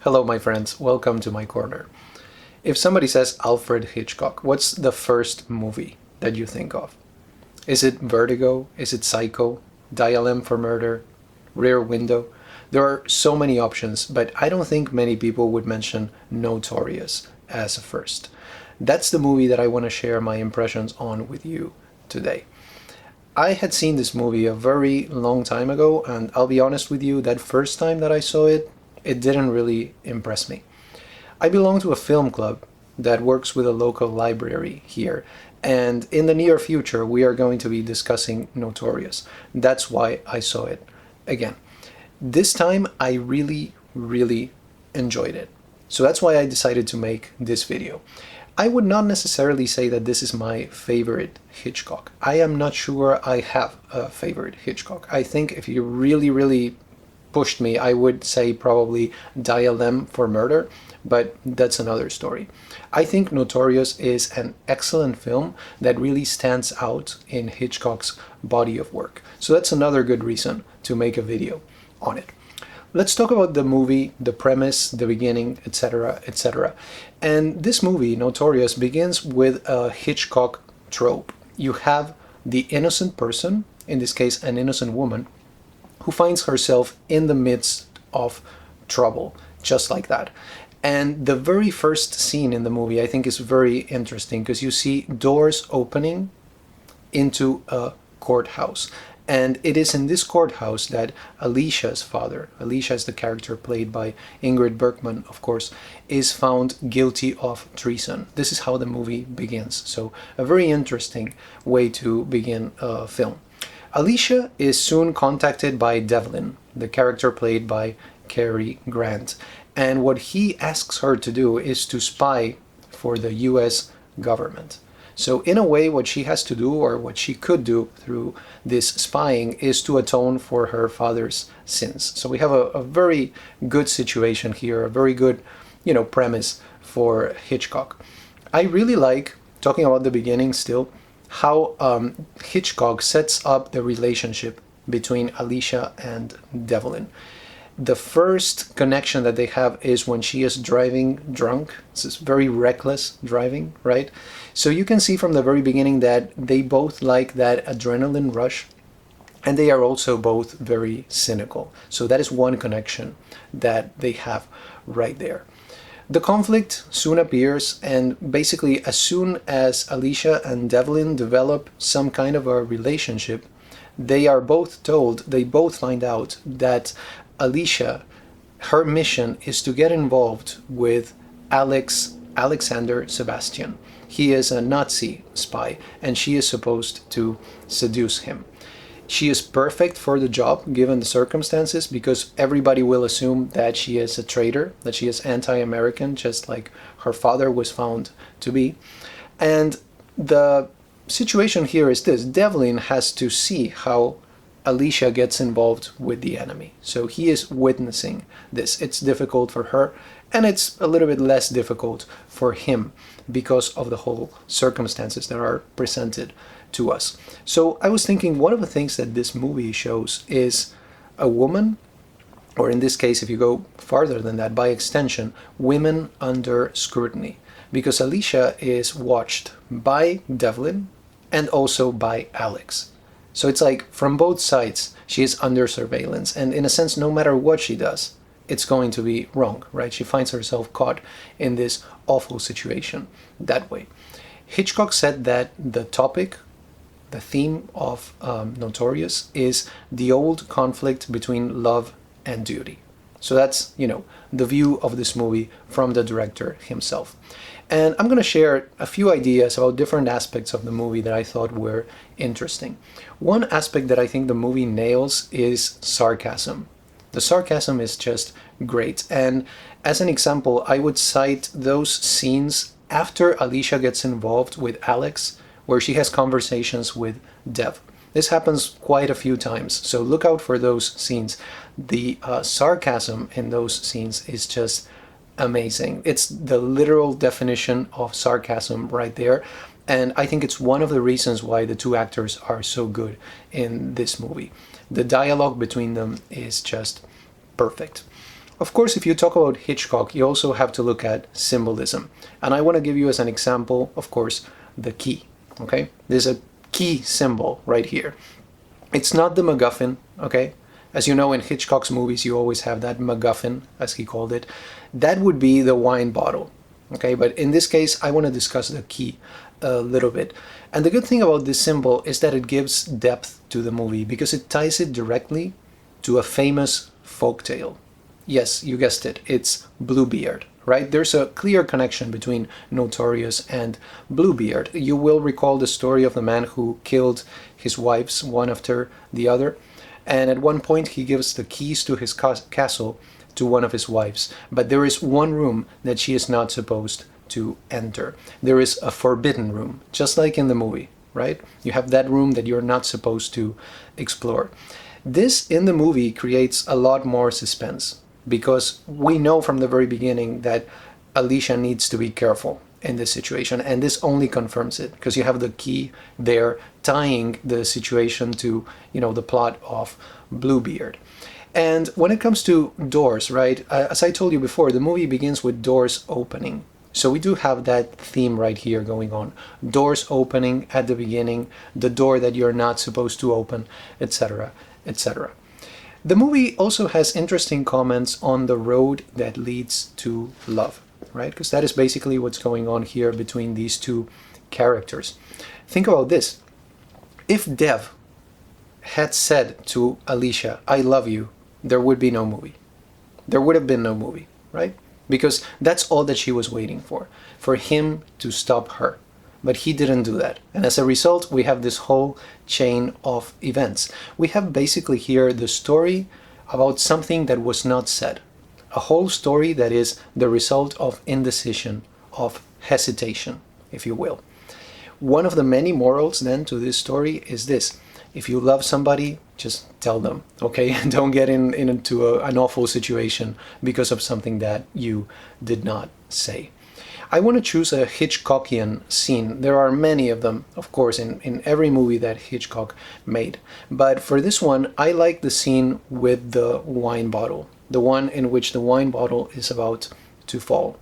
Hello, my friends. Welcome to my corner. If somebody says Alfred Hitchcock, what's the first movie that you think of? Is it Vertigo? Is it Psycho? Dial M for Murder? Rear Window? There are so many options, but I don't think many people would mention Notorious as a first. That's the movie that I want to share my impressions on with you today. I had seen this movie a very long time ago, and I'll be honest with you, that first time that I saw it, it didn't really impress me. I belong to a film club that works with a local library here, and in the near future we are going to be discussing Notorious. That's why I saw it again. This time I really enjoyed it. So that's why I decided to make this video. I would not necessarily say that this is my favorite Hitchcock. I am not sure I have a favorite Hitchcock. I think if you really pushed me, I would say probably Dial M for Murder, but that's another story. I think Notorious is an excellent film that really stands out in Hitchcock's body of work. So that's another good reason to make a video on it. Let's talk about the movie, the premise, the beginning, etc., etc. And this movie, Notorious, begins with a Hitchcock trope. You have the innocent person, in this case an innocent woman, who finds herself in the midst of trouble, just like that. And the very first scene in the movie I think is very interesting because you see doors opening into a courthouse. And it is in this courthouse that Alicia's father, Alicia is the character played by Ingrid Bergman, of course, is found guilty of treason. This is how the movie begins. So a very interesting way to begin a film. Alicia is soon contacted by Devlin, the character played by Cary Grant. And what he asks her to do is to spy for the US government. So in a way, what she has to do, or what she could do through this spying, is to atone for her father's sins. So we have a very good situation here, a very good, premise for Hitchcock. I really like, talking about the beginning still, how Hitchcock sets up the relationship between Alicia and Devlin. The first connection that they have is when she is driving drunk. This is very reckless driving, right? So you can see from the very beginning that they both like that adrenaline rush, and they are also both very cynical. So that is one connection that they have right there. The conflict soon appears, and basically as soon as Alicia and Devlin develop some kind of a relationship, they both find out that Alicia, her mission is to get involved with Alexander Sebastian. He is a Nazi spy, and she is supposed to seduce him. She is perfect for the job given the circumstances because everybody will assume that she is a traitor, that she is anti-American, just like her father was found to be. And the situation here is this: Devlin has to see how Alicia gets involved with the enemy. So he is witnessing this. It's difficult for her, and it's a little bit less difficult for him because of the whole circumstances that are presented to us. So I was thinking, one of the things that this movie shows is a woman, or in this case, if you go farther than that, by extension, women under scrutiny. Because Alicia is watched by Devlin and also by Alex. So it's like from both sides, she is under surveillance. And in a sense, no matter what she does, it's going to be wrong, right? She finds herself caught in this awful situation that way. Hitchcock said that the topic, the theme of Notorious, is the old conflict between love and duty. So that's, the view of this movie from the director himself. And I'm going to share a few ideas about different aspects of the movie that I thought were interesting. One aspect that I think the movie nails is sarcasm. The sarcasm is just great. And as an example, I would cite those scenes after Alicia gets involved with Alex, where she has conversations with Dev. This happens quite a few times, so look out for those scenes. The sarcasm in those scenes is just amazing. It's the literal definition of sarcasm right there, and I think it's one of the reasons why the two actors are so good in this movie. The dialogue between them is just perfect. Of course, if you talk about Hitchcock, you also have to look at symbolism. And I want to give you as an example, of course, the key. Okay? There's a key symbol right here. It's not the MacGuffin, okay? As you know, in Hitchcock's movies, you always have that MacGuffin, as he called it. That would be the wine bottle, okay? But in this case, I want to discuss the key a little bit. And the good thing about this symbol is that it gives depth to the movie because it ties it directly to a famous folktale. Yes, you guessed it, it's Bluebeard, right? There's a clear connection between Notorious and Bluebeard. You will recall the story of the man who killed his wives one after the other. And at one point he gives the keys to his castle to one of his wives. But there is one room that she is not supposed to enter. There is a forbidden room, just like in the movie, right? You have that room that you're not supposed to explore. This in the movie creates a lot more suspense because we know from the very beginning that Alicia needs to be careful in this situation, and this only confirms it because you have the key there tying the situation to, you know, the plot of Bluebeard. And when it comes to doors, right, as I told you before, the movie begins with doors opening. So we do have that theme right here going on. Doors opening at the beginning, the door that you're not supposed to open, etc., etc. The movie also has interesting comments on the road that leads to love, right? Because that is basically what's going on here between these two characters. Think about this. If Dev had said to Alicia, I love you, there would be no movie. There would have been no movie, right? Because that's all that she was waiting for him to stop her. But he didn't do that. And as a result, we have this whole chain of events. We have basically here the story about something that was not said. A whole story that is the result of indecision, of hesitation, if you will. One of the many morals then to this story is this. If you love somebody, just tell them, okay? Don't get into an awful situation because of something that you did not say. I want to choose a Hitchcockian scene. There are many of them, of course, in every movie that Hitchcock made. But for this one, I like the scene with the wine bottle. The one in which the wine bottle is about to fall.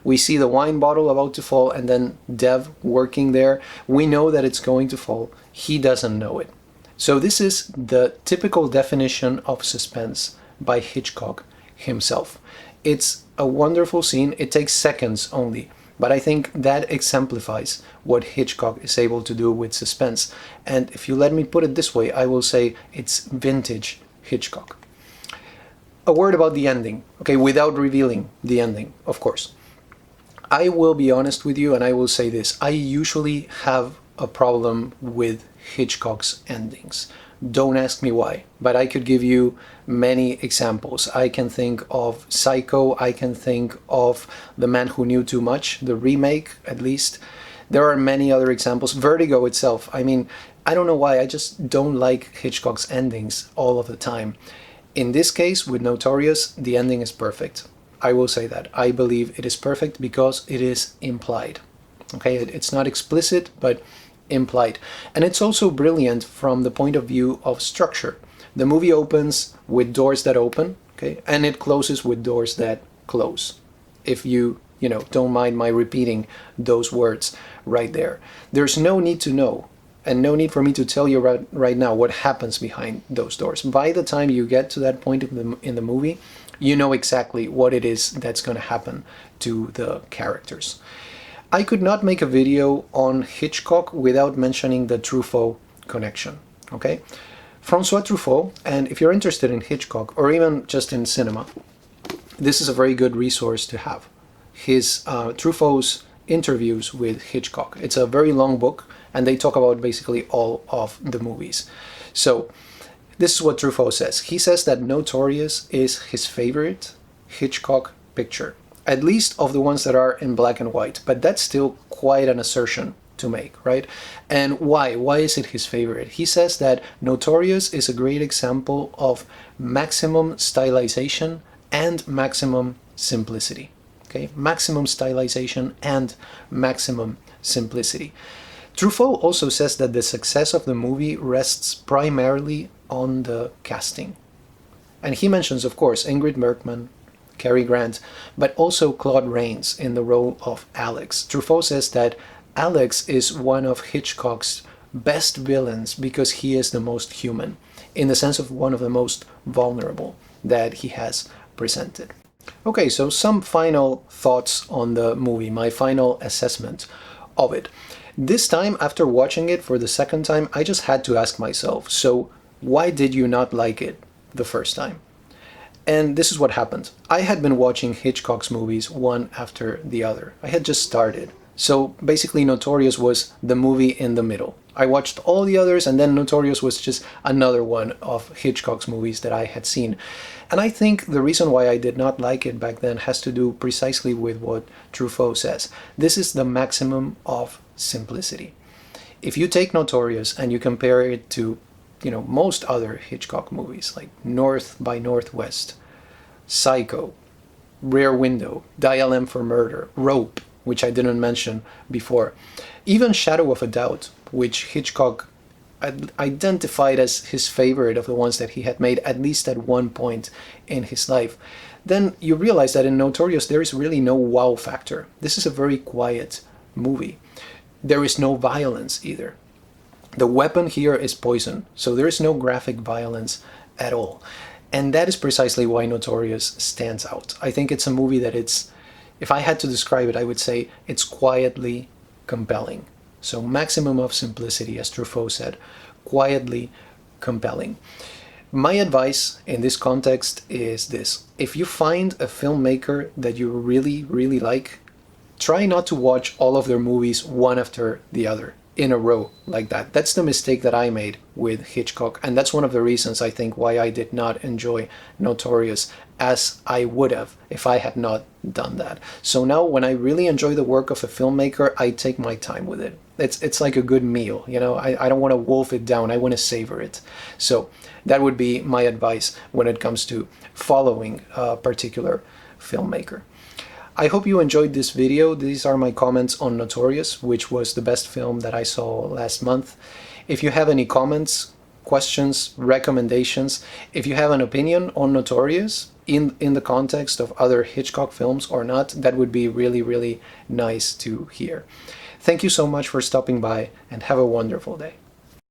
We see the wine bottle about to fall and then Dev working there. We know that it's going to fall. He doesn't know it. So this is the typical definition of suspense by Hitchcock himself. It's a wonderful scene. It takes seconds only, but I think that exemplifies what Hitchcock is able to do with suspense. And if you let me put it this way, I will say it's vintage Hitchcock. A word about the ending, okay, without revealing the ending, of course. I will be honest with you and I will say this. I usually have a problem with Hitchcock's endings. Don't ask me why, but I could give you many examples. I can think of Psycho, I can think of The Man Who Knew Too Much, the remake at least. There are many other examples. Vertigo itself, I mean, I don't know why, I just don't like Hitchcock's endings all of the time. In this case, with Notorious, the ending is perfect. I will say that. I believe it is perfect because it is implied. Okay, it's not explicit, but implied. And it's also brilliant from the point of view of structure. The movie opens with doors that open, okay, and it closes with doors that close. If you don't mind my repeating those words right there. There's no need to know, and no need for me to tell you right now what happens behind those doors. By the time you get to that point in the movie, you know exactly what it is that's going to happen to the characters. I could not make a video on Hitchcock without mentioning the Truffaut connection, okay? François Truffaut, and if you're interested in Hitchcock or even just in cinema, this is a very good resource to have. His Truffaut's interviews with Hitchcock. It's a very long book and they talk about basically all of the movies. So this is what Truffaut says. He says that Notorious is his favorite Hitchcock picture. At least of the ones that are in black and white, but that's still quite an assertion to make, right? And why? Why is it his favorite? He says that Notorious is a great example of maximum stylization and maximum simplicity, okay? Maximum stylization and maximum simplicity. Truffaut also says that the success of the movie rests primarily on the casting. And he mentions, of course, Ingrid Bergman, Cary Grant, but also Claude Rains in the role of Alex. Truffaut says that Alex is one of Hitchcock's best villains because he is the most human, in the sense of one of the most vulnerable that he has presented. Okay, so some final thoughts on the movie, my final assessment of it. This time, after watching it for the second time, I just had to ask myself, so why did you not like it the first time? And this is what happened. I had been watching Hitchcock's movies one after the other. I had just started. So basically Notorious was the movie in the middle. I watched all the others, and then Notorious was just another one of Hitchcock's movies that I had seen. And I think the reason why I did not like it back then has to do precisely with what Truffaut says. This is the maximum of simplicity. If you take Notorious and you compare it to, most other Hitchcock movies like North by Northwest, Psycho, Rear Window, Dial M for Murder, Rope, which I didn't mention before, even Shadow of a Doubt, which Hitchcock identified as his favorite of the ones that he had made, at least at one point in his life, then you realize that in Notorious there is really no wow factor. This is a very quiet movie. There is no violence either. The weapon here is poison, so there is no graphic violence at all. And that is precisely why Notorious stands out. I think it's a movie that if I had to describe it, I would say it's quietly compelling. So maximum of simplicity, as Truffaut said, quietly compelling. My advice in this context is this. If you find a filmmaker that you really, really like, try not to watch all of their movies one after the other in a row like that. That's the mistake that I made with Hitchcock, and that's one of the reasons I think why I did not enjoy Notorious as I would have if I had not done that. So now when I really enjoy the work of a filmmaker, I take my time with it. It's like a good meal, I don't want to wolf it down, I want to savor it. So that would be my advice when it comes to following a particular filmmaker. I hope you enjoyed this video. These are my comments on Notorious, which was the best film that I saw last month. If you have any comments, questions, recommendations, if you have an opinion on Notorious in the context of other Hitchcock films or not, that would be really, really nice to hear. Thank you so much for stopping by, and have a wonderful day.